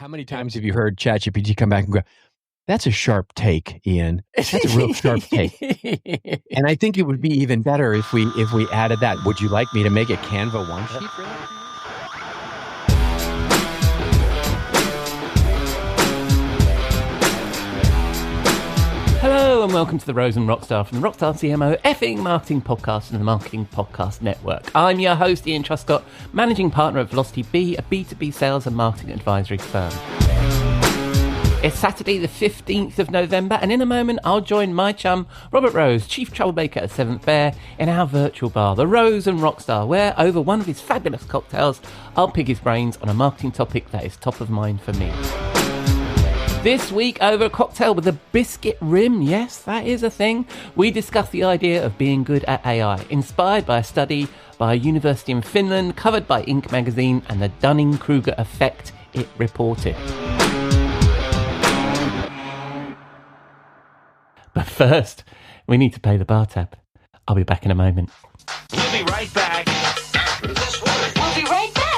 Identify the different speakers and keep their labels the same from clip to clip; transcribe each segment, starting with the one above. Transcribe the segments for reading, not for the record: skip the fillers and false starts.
Speaker 1: How many times have you heard ChatGPT come back and go, that's a sharp take, Ian. That's a real sharp take. And I think it would be even better if we added that. Would you like me to make a Canva one sheet for that?
Speaker 2: Hello and welcome to the Rose and Rockstar from the Rockstar CMO effing marketing podcast and the Marketing Podcast Network. I'm your host, Ian Truscott, managing partner at Velocity B, a B2B sales and marketing advisory firm. It's Saturday the 15th of November, and in a moment I'll join my chum, Robert Rose, Chief Troublemaker at 7th Bear, in our virtual bar, the Rose and Rockstar, where over one of his fabulous cocktails, I'll pick his brains on a marketing topic that is top of mind for me. This week, over a cocktail with a biscuit rim, yes, that is a thing, we discuss the idea of being good at AI, inspired by a study by a university in Finland, covered by Inc. magazine, and the Dunning-Kruger effect it reported. But first, we need to pay the bar tab. I'll be back in a moment.
Speaker 3: We'll be right back.
Speaker 4: We'll be right back.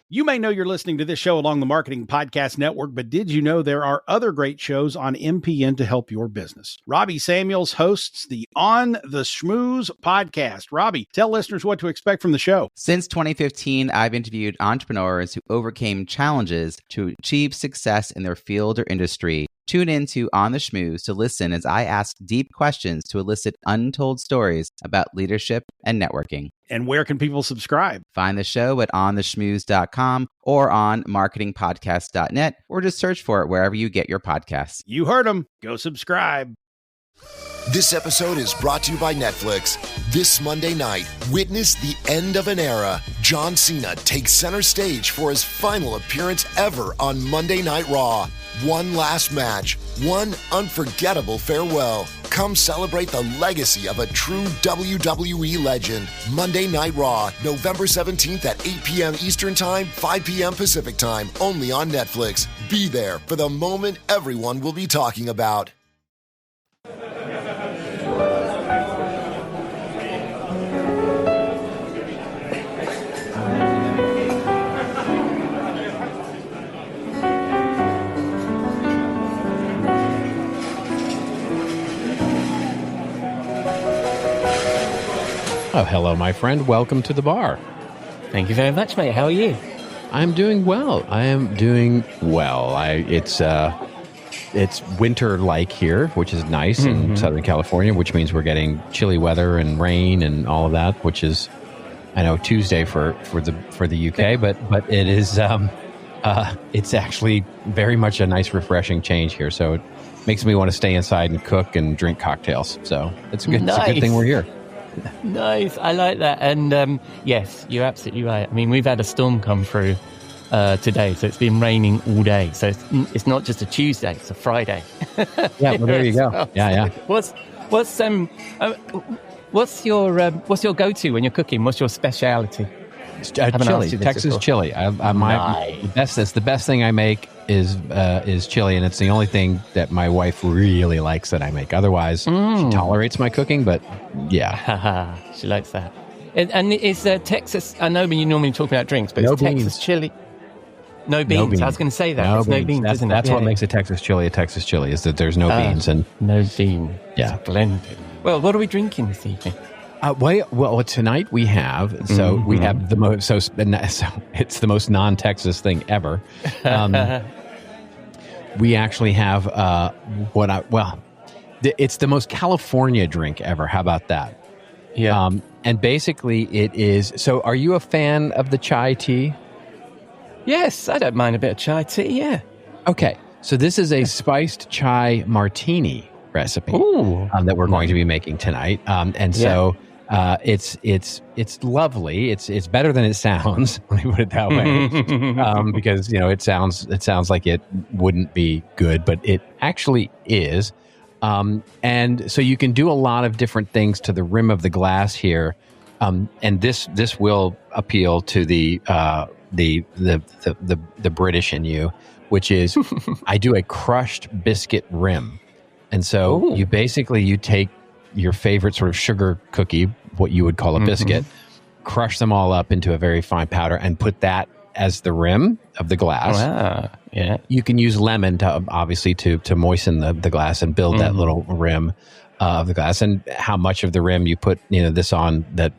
Speaker 5: You may know you're listening to this show along the Marketing Podcast Network, but did you know there are other great shows on MPN to help your business? Robbie Samuels hosts the On the Schmooze podcast. Robbie, tell listeners what to expect from the show.
Speaker 6: Since 2015, I've interviewed entrepreneurs who overcame challenges to achieve success in their field or industry. Tune in to On the Schmooze to listen as I ask deep questions to elicit untold stories about leadership and networking.
Speaker 5: And where can people subscribe?
Speaker 6: Find the show at ontheschmooze.com or on marketingpodcast.net, or just search for it wherever you get your podcasts.
Speaker 5: You heard them. Go subscribe.
Speaker 7: This episode is brought to you by Netflix. This Monday night, witness the end of an era. John Cena takes center stage for his final appearance ever on Monday Night Raw. One last match, one unforgettable farewell. Come celebrate the legacy of a true WWE legend. Monday Night Raw, November 17th at 8 p.m. Eastern Time, 5 p.m. Pacific Time, only on Netflix. Be there for the moment everyone will be talking about.
Speaker 1: Oh, hello, my friend. Welcome to the bar.
Speaker 2: Thank you very much, mate. How are you?
Speaker 1: I'm doing well. It's winter-like here, which is nice in Southern California, which means we're getting chilly weather and rain and all of that, which is, I know, Tuesday for the UK, but it is it's actually very much a nice, refreshing change here. So it makes me want to stay inside and cook and drink cocktails. So it's a good thing we're here.
Speaker 2: Nice, I like that. And yes, you're absolutely right. I mean, we've had a storm come through today, so it's been raining all day. So it's not just a Tuesday; it's a Friday.
Speaker 1: Yeah, well, there you go. Yeah.
Speaker 2: What's your go-to when you're cooking? What's your speciality?
Speaker 1: Chili, Texas chili. Nice. The best thing I make is chili, and it's the only thing that my wife really likes that I make. Otherwise, she tolerates my cooking, but yeah,
Speaker 2: she likes that. And is Texas? I know when you normally talk about drinks, but it's Texas chili. No beans. I was going to say that. No beans. Isn't it?
Speaker 1: That's what makes a Texas chili is that there's no beans and
Speaker 2: no bean.
Speaker 1: Yeah,
Speaker 2: splendid. Well, what are we drinking this evening?
Speaker 1: Well, tonight we have we have the most so it's the most non-Texas thing ever. We actually have it's the most California drink ever. How about that?
Speaker 2: Yeah.
Speaker 1: And basically it is. So, are you a fan of the chai tea?
Speaker 2: Yes, I don't mind a bit of chai tea. Yeah.
Speaker 1: Okay, so this is a spiced chai martini recipe that we're going to be making tonight, so. It's lovely. It's better than it sounds. Let me put it that way, because it sounds like it wouldn't be good, but it actually is. And so you can do a lot of different things to the rim of the glass here, and this will appeal to the British in you, which is I do a crushed biscuit rim, and so you take your favorite sort of sugar cookie, what you would call a biscuit, crush them all up into a very fine powder and put that as the rim. of the glass.
Speaker 2: Wow. Yeah.
Speaker 1: You can use lemon to obviously to moisten the glass and build that little rim of the glass. And how much of the rim you put this on, that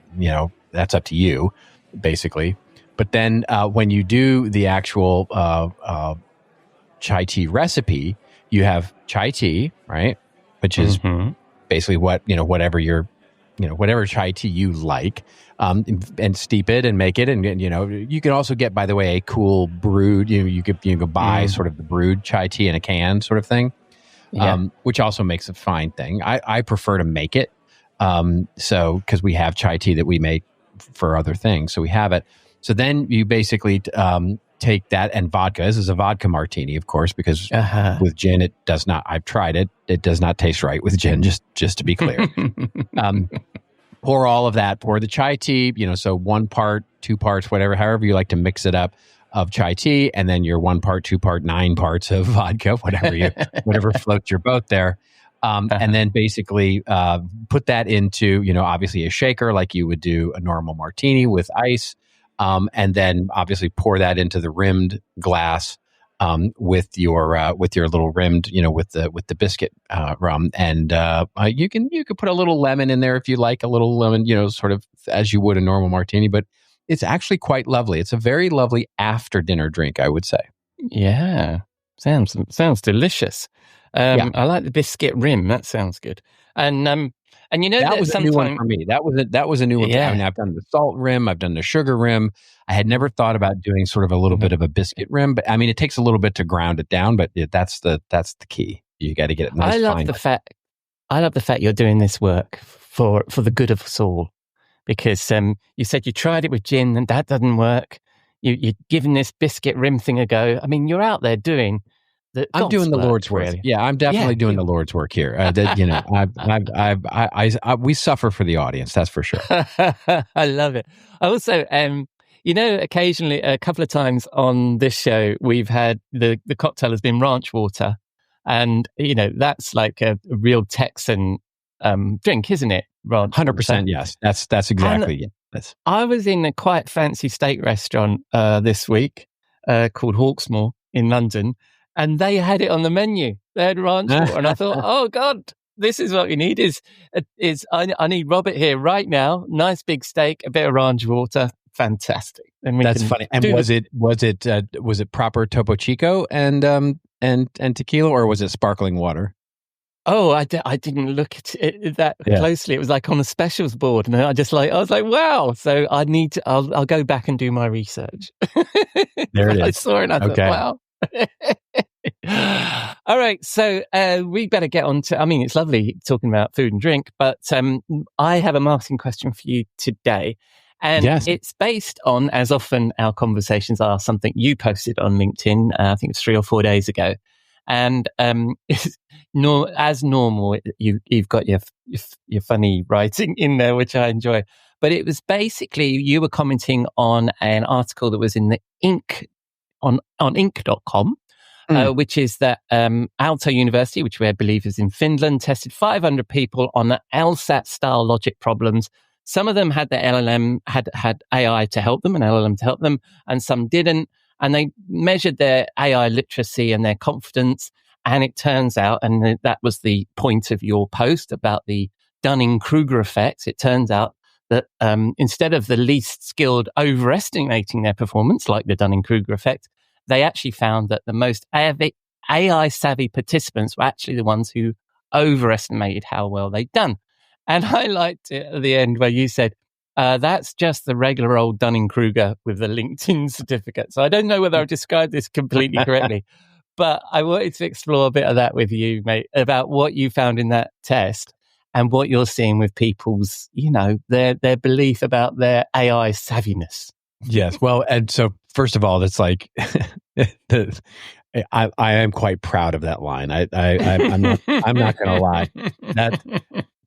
Speaker 1: that's up to you, basically. But then when you do the actual chai tea recipe, you have chai tea, right? Which is basically whatever whatever chai tea you like, and steep it and make it. And you can also get, by the way, a cool brewed. You could buy sort of the brewed chai tea in a can, sort of thing, which also makes a fine thing. I prefer to make it, so because we have chai tea that we make for other things, so we have it. So then you basically take that and vodka. This is a vodka martini, of course, because with gin it does not. I've tried it; it does not taste right with gin. Just to be clear. Pour all of that. Pour the chai tea. So 1 part, 2 parts, however you like to mix it up, of chai tea, and then your 1 part, 2 part, 9 parts of vodka, whatever floats your boat there. And then basically put that into obviously a shaker like you would do a normal martini with ice. And then obviously pour that into the rimmed glass with your little rimmed, with the biscuit rum, and you can put a little lemon in there if you like, a little lemon, sort of as you would a normal martini. But it's actually quite lovely. It's a very lovely after dinner drink, I would say.
Speaker 2: Yeah, sounds delicious. I like the biscuit rim. That sounds good. And that was a new one for me. That was a new one.
Speaker 1: Yeah. I mean, I've done the salt rim. I've done the sugar rim. I had never thought about doing sort of a little bit of a biscuit rim, but I mean, it takes a little bit to ground it down. But that's the key. You got to get it nice.
Speaker 2: I love the fact you're doing this work for the good of us all, because you said you tried it with gin and that doesn't work. You're giving this biscuit rim thing a go. I mean, you're out there doing.
Speaker 1: I'm doing the Lord's work. Really. Yeah, I'm definitely doing the Lord's work here. We suffer for the audience. That's for sure.
Speaker 2: I love it. I also, occasionally, a couple of times on this show, we've had the cocktail has been ranch water, and that's like a real Texan drink, isn't it?
Speaker 1: 100%. Yes, that's exactly it.
Speaker 2: I was in a quite fancy steak restaurant this week called Hawksmoor in London. And they had it on the menu. They had ranch water, and I thought, "Oh God, this is what we need. I need Robert here right now. Nice big steak, a bit of ranch water, fantastic." And
Speaker 1: that's funny. And was it proper Topo Chico and tequila, or was it sparkling water?
Speaker 2: Oh, I didn't look at it that closely. It was like on the specials board, and I was like, wow. So I'll go back and do my research.
Speaker 1: There it is.
Speaker 2: I saw it and I thought, wow. All right, so we better get on to, it's lovely talking about food and drink, but I have a marketing question for you today, and it's based on, as often our conversations are, something you posted on LinkedIn, I think it's 3 or 4 days ago, and as normal, you've got your funny writing in there, which I enjoy, but it was basically, you were commenting on an article that was in the Inc. on Inc.com, which is that Aalto University, which I believe is in Finland, tested 500 people on the LSAT-style logic problems. Some of them had the LLM, had AI to help them, an LLM to help them, and some didn't. And they measured their AI literacy and their confidence. And it turns out, and that was the point of your post about the Dunning-Kruger effect, it turns out that instead of the least skilled overestimating their performance, like the Dunning-Kruger effect, they actually found that the most AI-savvy participants were actually the ones who overestimated how well they'd done. And I liked it at the end where you said, that's just the regular old Dunning-Kruger with the LinkedIn certificate. So I don't know whether I've described this completely correctly, but I wanted to explore a bit of that with you, mate, about what you found in that test and what you're seeing with people's, their belief about their AI savviness.
Speaker 1: Yes. Well, and so first of all, it's like I am quite proud of that line. I'm not going to lie.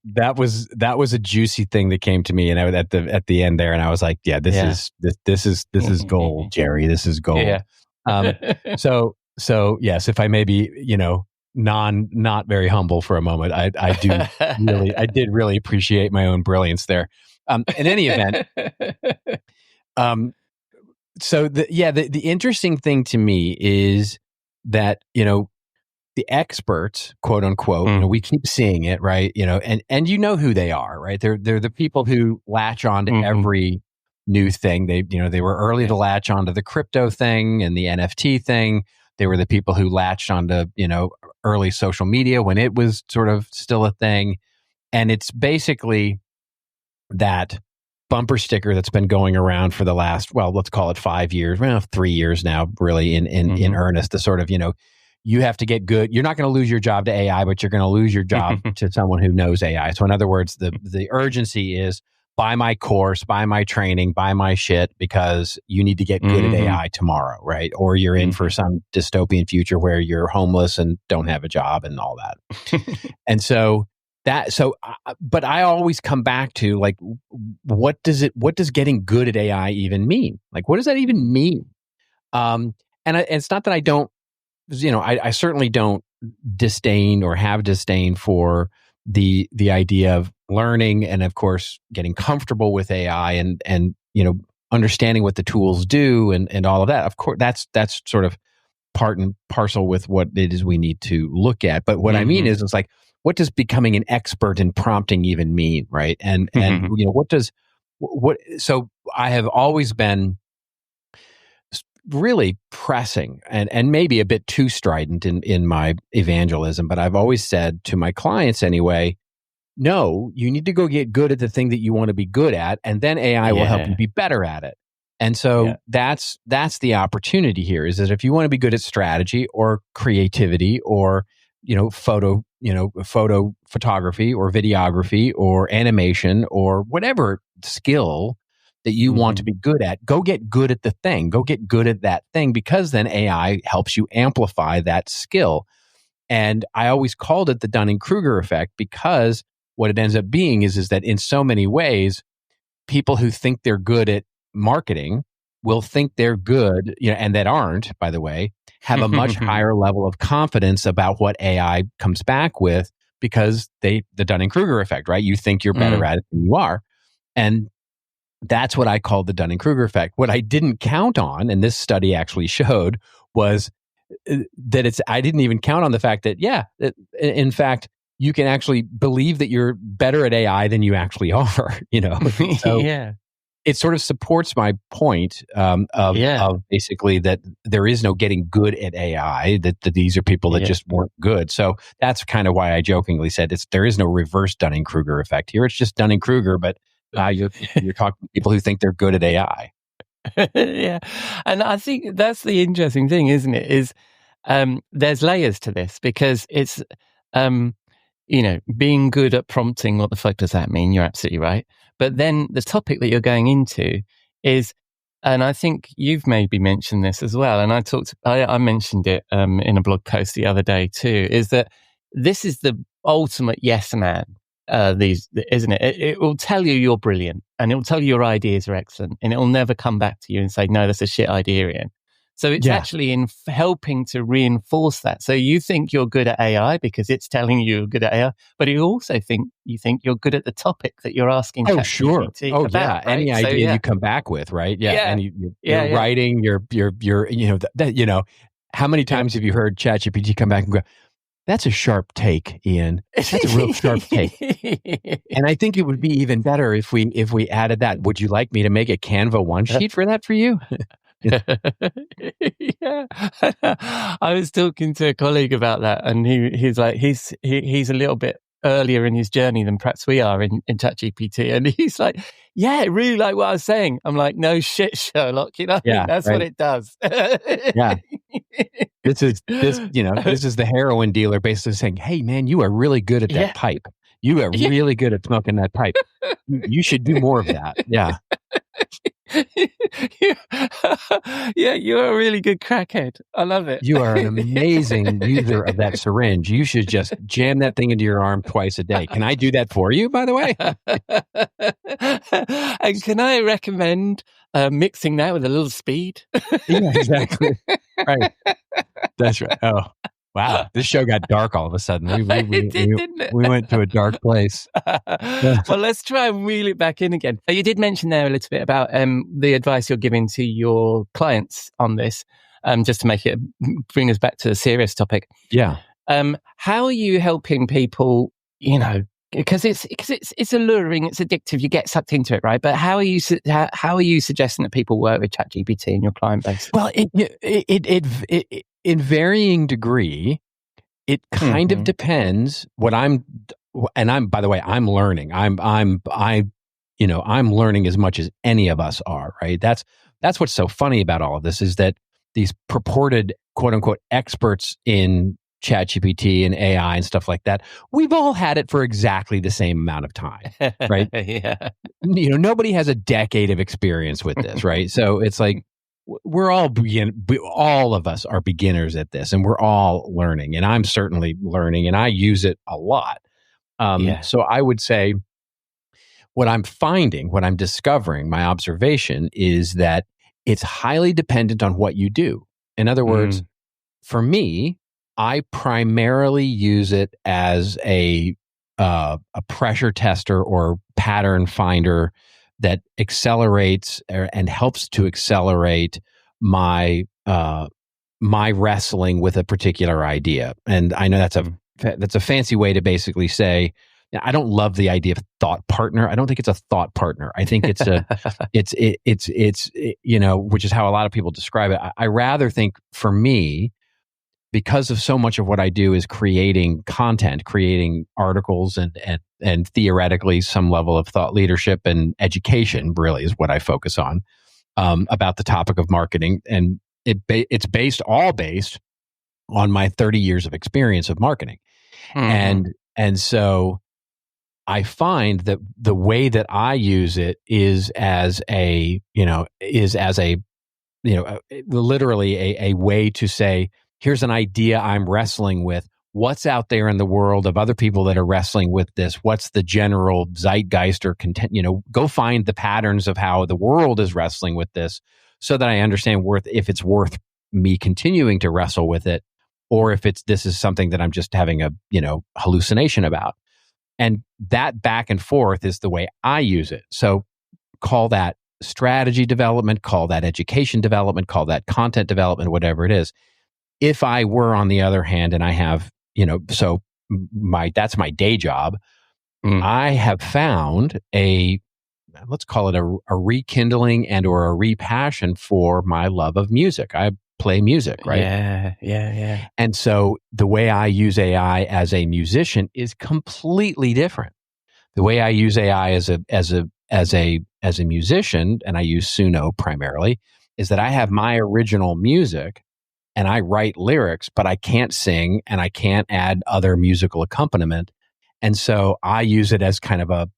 Speaker 1: That was a juicy thing that came to me, and I was at the end there, and I was like, yeah, this is gold, Jerry. This is gold. Yeah. So yes, if I may be, not very humble for a moment, I did really appreciate my own brilliance there. In any event, So the interesting thing to me is that, the experts, quote unquote, we keep seeing it, right? And you know who they are, right? They're the people who latch on to every new thing. They were early to latch onto the crypto thing and the NFT thing. They were the people who latched onto, early social media when it was sort of still a thing. And it's basically that bumper sticker that's been going around for the last, well, let's call it 5 years, 3 years now, really in earnest, the sort of, you have to get good. You're not going to lose your job to AI, but you're going to lose your job to someone who knows AI. So in other words, the urgency is buy my course, buy my training, buy my shit, because you need to get good at AI tomorrow, right? Or you're in for some dystopian future where you're homeless and don't have a job and all that. And so but I always come back to, like, what does getting good at AI even mean? Like, what does that even mean? And it's not that I don't, I certainly don't disdain or have disdain for the idea of learning and, of course, getting comfortable with AI and understanding what the tools do and all of that. Of course, that's sort of part and parcel with what it is we need to look at. But what I mean is, it's like, what does becoming an expert in prompting even mean, right? And so I have always been really pressing and maybe a bit too strident in my evangelism, but I've always said to my clients anyway, no, you need to go get good at the thing that you want to be good at, and then AI will help you be better at it. And so that's the opportunity here, is that if you want to be good at strategy or creativity or photo photography or videography or animation or whatever skill that you want to be good at, go get good at the thing. Go get good at that thing, because then AI helps you amplify that skill. And I always called it the Dunning-Kruger effect, because what it ends up being is that in so many ways, people who think they're good at marketing will think they're good, and that aren't, by the way, have a much higher level of confidence about what AI comes back with, because the Dunning-Kruger effect, right? You think you're better at it than you are. And that's what I called the Dunning-Kruger effect. What I didn't count on, and this study actually showed, was that I didn't even count on the fact that, in fact, you can actually believe that you're better at AI than you actually are, So it sort of supports my point of basically that there is no getting good at AI, that these are people that just weren't good. So that's kind of why I jokingly said there is no reverse Dunning-Kruger effect here. It's just Dunning-Kruger, but you're talking to people who think they're good at AI.
Speaker 2: Yeah. And I think that's the interesting thing, isn't it? Is there's layers to this, because it's, being good at prompting, what the fuck does that mean? You're absolutely right. But then the topic that you're going into is, and I think you've maybe mentioned this as well, and I mentioned it in a blog post the other day too, is that this is the ultimate yes man. Isn't it? It will tell you you're brilliant, and it will tell you your ideas are excellent, and it will never come back to you and say, no, that's a shit idea, Ian. So it's actually in helping to reinforce that. So you think you're good at AI because it's telling you you're good at AI, but you also think you're good at the topic that you're asking.
Speaker 1: Oh, sure.
Speaker 2: Oh,
Speaker 1: about, yeah. Right? Any idea you come back with, right? Yeah. And you're writing, you're how many times have you heard ChatGPT come back and go, that's a sharp take, Ian. That's a real sharp take. And I think it would be even better if we added that. Would you like me to make a Canva one sheet for that for you?
Speaker 2: Yeah. I was talking to a colleague about that, and he's like, he's a little bit earlier in his journey than perhaps we are in ChatGPT, and he's like, yeah, really like what I was saying. I'm like, no shit, Sherlock, that's right. What it does.
Speaker 1: Yeah. This is the heroin dealer basically saying, hey man, you are really good at that pipe. You are really good at smoking that pipe. You should do more of that. Yeah.
Speaker 2: You're a really good crackhead. I love it.
Speaker 1: You are an amazing user of that syringe. You should just jam that thing into your arm twice a day. Can I do that for you, by the way?
Speaker 2: And can I recommend mixing that with a little speed?
Speaker 1: Yeah, exactly. Right. That's right. Oh, Wow, this show got dark all of a sudden.
Speaker 2: It did, didn't it?
Speaker 1: We went to a dark place.
Speaker 2: Well, let's try and reel it back in again. You did mention there a little bit about the advice you're giving to your clients on this, just to bring us back to the serious topic.
Speaker 1: Yeah.
Speaker 2: How are you helping people, because it's alluring, it's addictive, you get sucked into it, right? But how are you suggesting that people work with ChatGPT in your client base?
Speaker 1: Well, it in varying degree, it kind of depends I'm by the way, I'm learning. I'm learning as much as any of us are, right? That's what's so funny about all of this, is that these purported quote unquote experts in ChatGPT and AI and stuff like that, we've all had it for exactly the same amount of time, right?
Speaker 2: Yeah.
Speaker 1: Nobody has a decade of experience with this, right? So it's like, we're all of us are beginners at this, and we're all learning, and I'm certainly learning, and I use it a lot. So I would say what I'm discovering, my observation is that it's highly dependent on what you do. In other words, for me, I primarily use it as a pressure tester or pattern finder that accelerates and helps to accelerate my wrestling with a particular idea. And I know that's a fancy way to basically say, I don't love the idea of thought partner. I don't think it's a thought partner. I think it's which is how a lot of people describe it. I rather think, for me, because of so much of what I do is creating content, creating articles, and theoretically some level of thought leadership and education really is what I focus on about the topic of marketing. And it's based on my 30 years of experience of marketing. And so I find that the way that I use it is literally a way to say, here's an idea I'm wrestling with. What's out there in the world of other people that are wrestling with this? What's the general zeitgeist or content? Go find the patterns of how the world is wrestling with this, so that I understand if it's worth me continuing to wrestle with it, or if this is something that I'm just having a hallucination about. And that back and forth is the way I use it. So call that strategy development, call that education development, call that content development, whatever it is. If I were, on the other hand, and I have, that's my day job, I have found let's call it a rekindling and or a repassion for my love of music. I play music, right?
Speaker 2: Yeah.
Speaker 1: And so the way I use AI as a musician is completely different. The way I use AI as a musician, and I use Suno primarily, is that I have my original music and I write lyrics, but I can't sing and I can't add other musical accompaniment. And so I use it as kind of a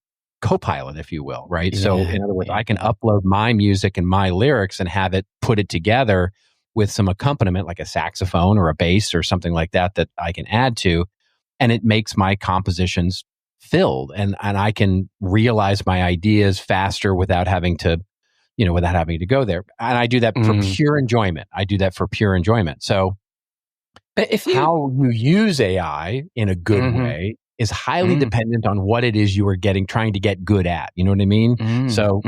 Speaker 1: co-pilot, if you will, right?
Speaker 2: Yeah,
Speaker 1: so in other words, I can upload my music and my lyrics and have it put it together with some accompaniment, like a saxophone or a bass or something like that I can add to, and it makes my compositions filled, and I can realize my ideas faster without having to go there. And I do that for pure enjoyment. So
Speaker 2: but
Speaker 1: how you use AI in a good way is highly dependent on what it is you are trying to get good at. You know what I mean? So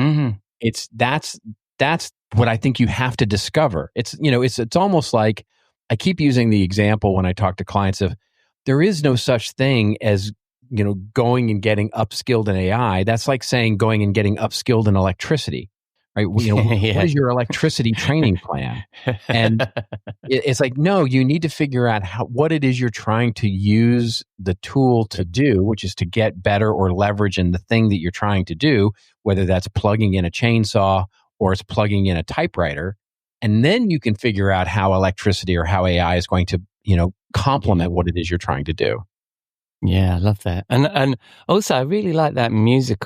Speaker 1: that's what I think you have to discover. It's almost like, I keep using the example when I talk to clients of, there is no such thing as going and getting upskilled in AI. That's like saying going and getting upskilled in electricity, right? What is your electricity training plan? And it's like, no, you need to figure out what it is you're trying to use the tool to do, which is to get better or leverage in the thing that you're trying to do, whether that's plugging in a chainsaw or it's plugging in a typewriter. And then you can figure out how electricity or how AI is going to, complement what it is you're trying to do.
Speaker 2: Yeah, I love that. And also, I really like that music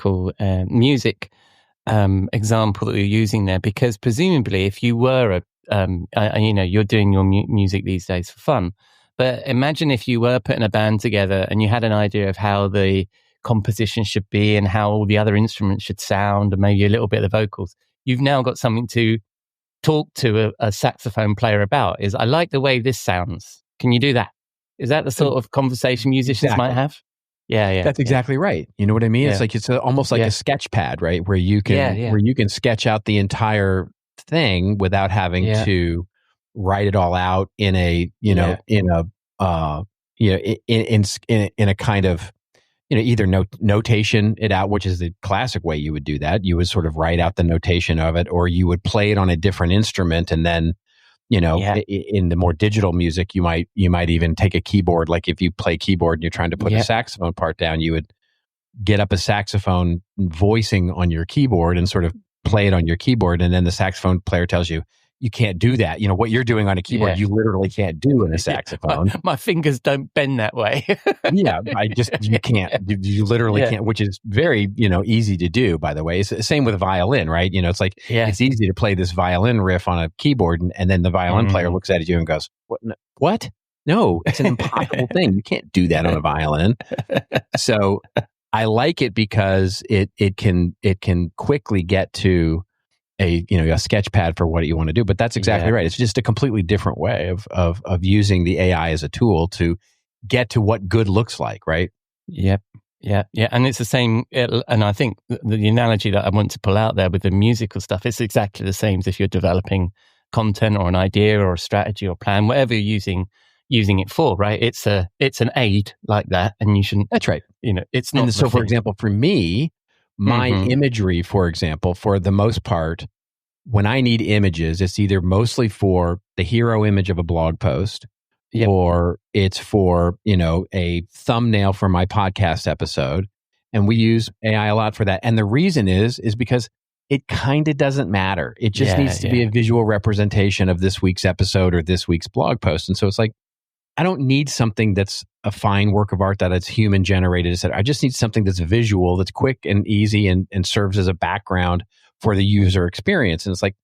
Speaker 2: example that you're using there, because presumably if you were you're doing your music these days for fun, but imagine if you were putting a band together and you had an idea of how the composition should be and how all the other instruments should sound and maybe a little bit of the vocals. You've now got something to talk to a saxophone player about. I like the way this sounds. Can you do that? Is that the sort of conversation musicians might have? Yeah.
Speaker 1: That's exactly right. You know what I mean? Yeah. It's almost like a sketch pad, right? Where you can sketch out the entire thing without having to write it all out in a kind of, either notation it out, which is the classic way you would do that. You would sort of write out the notation of it, or you would play it on a different instrument, and then in the more digital music, you might even take a keyboard. Like if you play keyboard and you're trying to put a saxophone part down, you would get up a saxophone voicing on your keyboard and sort of play it on your keyboard. And then the saxophone player tells you, you can't do that. What you're doing on a keyboard, you literally can't do in a saxophone.
Speaker 2: My fingers don't bend that way.
Speaker 1: You can't. You literally can't, which is very, easy to do, by the way. It's the same with a violin, right? It's like, it's easy to play this violin riff on a keyboard, and then the violin player looks at you and goes, what? No, it's an impossible thing. You can't do that on a violin. So I like it because it can quickly get to a sketch pad for what you want to do. But that's exactly right. It's just a completely different way of using the AI as a tool to get to what good looks like, right?
Speaker 2: Yep. Yeah. And it's the same. And I think the analogy that I want to pull out there with the musical stuff, it's exactly the same as if you're developing content or an idea or a strategy or plan, whatever you're using it for, right? It's an aid like that, and you shouldn't.
Speaker 1: That's right.
Speaker 2: It's not.
Speaker 1: And so, for example, for me, my imagery, for example, for the most part, when I need images, it's either mostly for the hero image of a blog post, or it's for, a thumbnail for my podcast episode. And we use AI a lot for that. And the reason is because it kind of doesn't matter. It just needs to be a visual representation of this week's episode or this week's blog post. And so it's like, I don't need something that's a fine work of art that it's human generated, etc. I just need something that's visual, that's quick and easy, and serves as a background for the user experience. And it's like,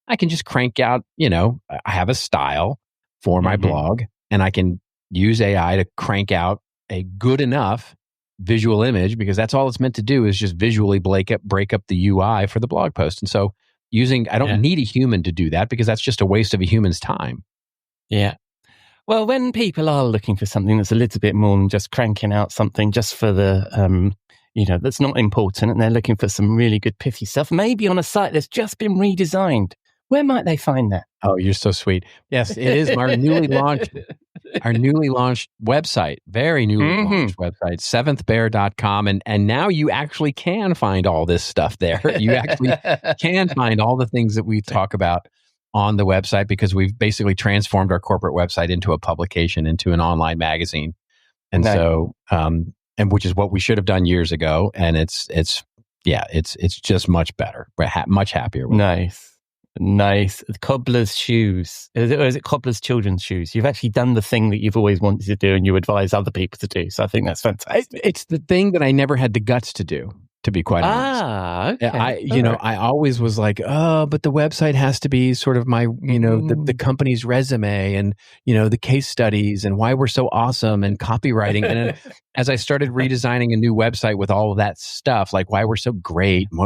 Speaker 1: I can just crank out, I have a style for my blog, and I can use AI to crank out a good enough visual image, because that's all it's meant to do, is just visually break up the UI for the blog post. And so I don't need a human to do that, because that's just a waste of a human's time.
Speaker 2: Yeah. Well, when people are looking for something that's a little bit more than just cranking out something just for the, that's not important, and they're looking for some really good pithy stuff, maybe on a site that's just been redesigned, where might they find that?
Speaker 1: Oh, you're so sweet. Yes, it is our newly launched website, very newly launched website, seventhbear.com. And now you actually can find all this stuff there. You actually can find all the things that we talk about on the website, because we've basically transformed our corporate website into a publication, into an online magazine. And so, and which is what we should have done years ago. And it's just much better. We're much happier with it.
Speaker 2: Nice. Cobbler's shoes. Or is it Cobbler's children's shoes? You've actually done the thing that you've always wanted to do, and you advise other people to do. So I think that's fantastic.
Speaker 1: It's the thing that I never had the guts to do, to be quite honest.
Speaker 2: Okay.
Speaker 1: I always was like, but the website has to be sort of my, the company's resume, and, the case studies, and why we're so awesome, and copywriting. And as I started redesigning a new website with all of that stuff, like why we're so great, and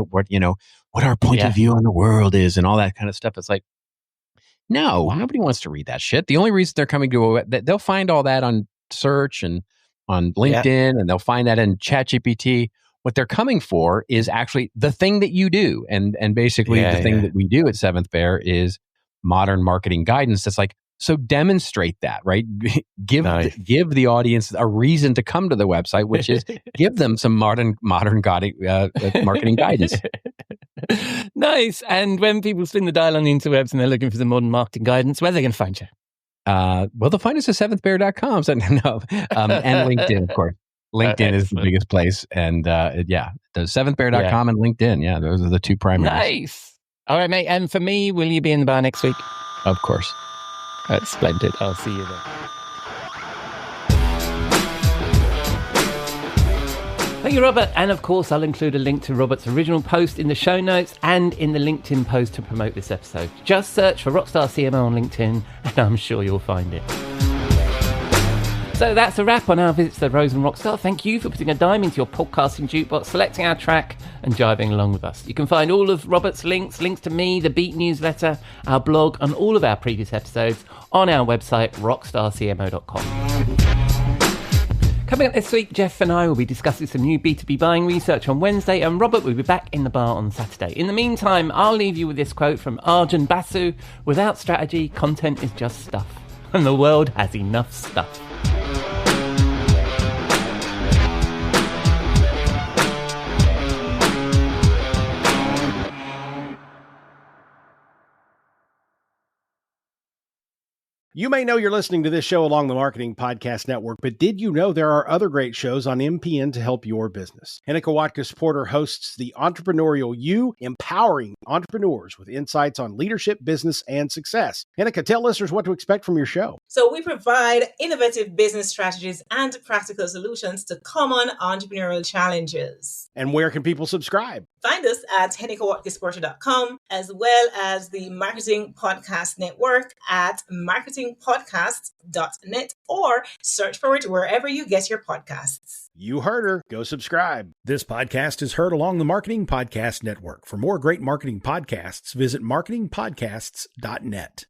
Speaker 1: what our point of view on the world is, and all that kind of stuff, it's like, no, nobody wants to read that shit. The only reason they're coming to they'll find all that on search and on LinkedIn, and they'll find that in ChatGPT. What they're coming for is actually the thing that you do. And basically the thing that we do at Seventh Bear is modern marketing guidance. That's like, so demonstrate that, right? Give the audience a reason to come to the website, which is give them some modern marketing guidance.
Speaker 2: Nice. And when people spin the dial on the interwebs and they're looking for some modern marketing guidance, where are they going to find you?
Speaker 1: Well, they'll find us at seventhbear.com. So, and LinkedIn, of course. LinkedIn is the biggest place. And the seventhbear.com and LinkedIn. Yeah, those are the two primaries.
Speaker 2: Nice. All right, mate. And for me, will you be in the bar next week?
Speaker 1: Of course.
Speaker 2: That's splendid. I'll see you then. Thank you, Robert. And of course, I'll include a link to Robert's original post in the show notes and in the LinkedIn post to promote this episode. Just search for Rockstar CMO on LinkedIn, and I'm sure you'll find it. So that's a wrap on our visit to the Rose and Rockstar. Thank you for putting a dime into your podcasting jukebox, selecting our track, and jiving along with us. You can find all of Robert's links to me, the Beat newsletter, our blog, and all of our previous episodes on our website, rockstarcmo.com. Coming up this week, Jeff and I will be discussing some new B2B buying research on Wednesday, and Robert will be back in the bar on Saturday. In the meantime, I'll leave you with this quote from Arjun Basu: "Without strategy, content is just stuff, and the world has enough stuff."
Speaker 5: You may know you're listening to this show along the Marketing Podcast Network, but did you know there are other great shows on MPN to help your business? Henneke Watkins-Porter hosts The Entrepreneurial You, empowering entrepreneurs with insights on leadership, business, and success. Henneke, tell listeners what to expect from your show.
Speaker 8: So we provide innovative business strategies and practical solutions to common entrepreneurial challenges.
Speaker 5: And where can people subscribe?
Speaker 8: Find us at hennekewatkins-porter.com, as well as the Marketing Podcast Network at marketingpodcasts.net, or search for it wherever you get your podcasts.
Speaker 5: You heard her. Go subscribe. This podcast is heard along the Marketing Podcast Network. For more great marketing podcasts, visit marketingpodcasts.net.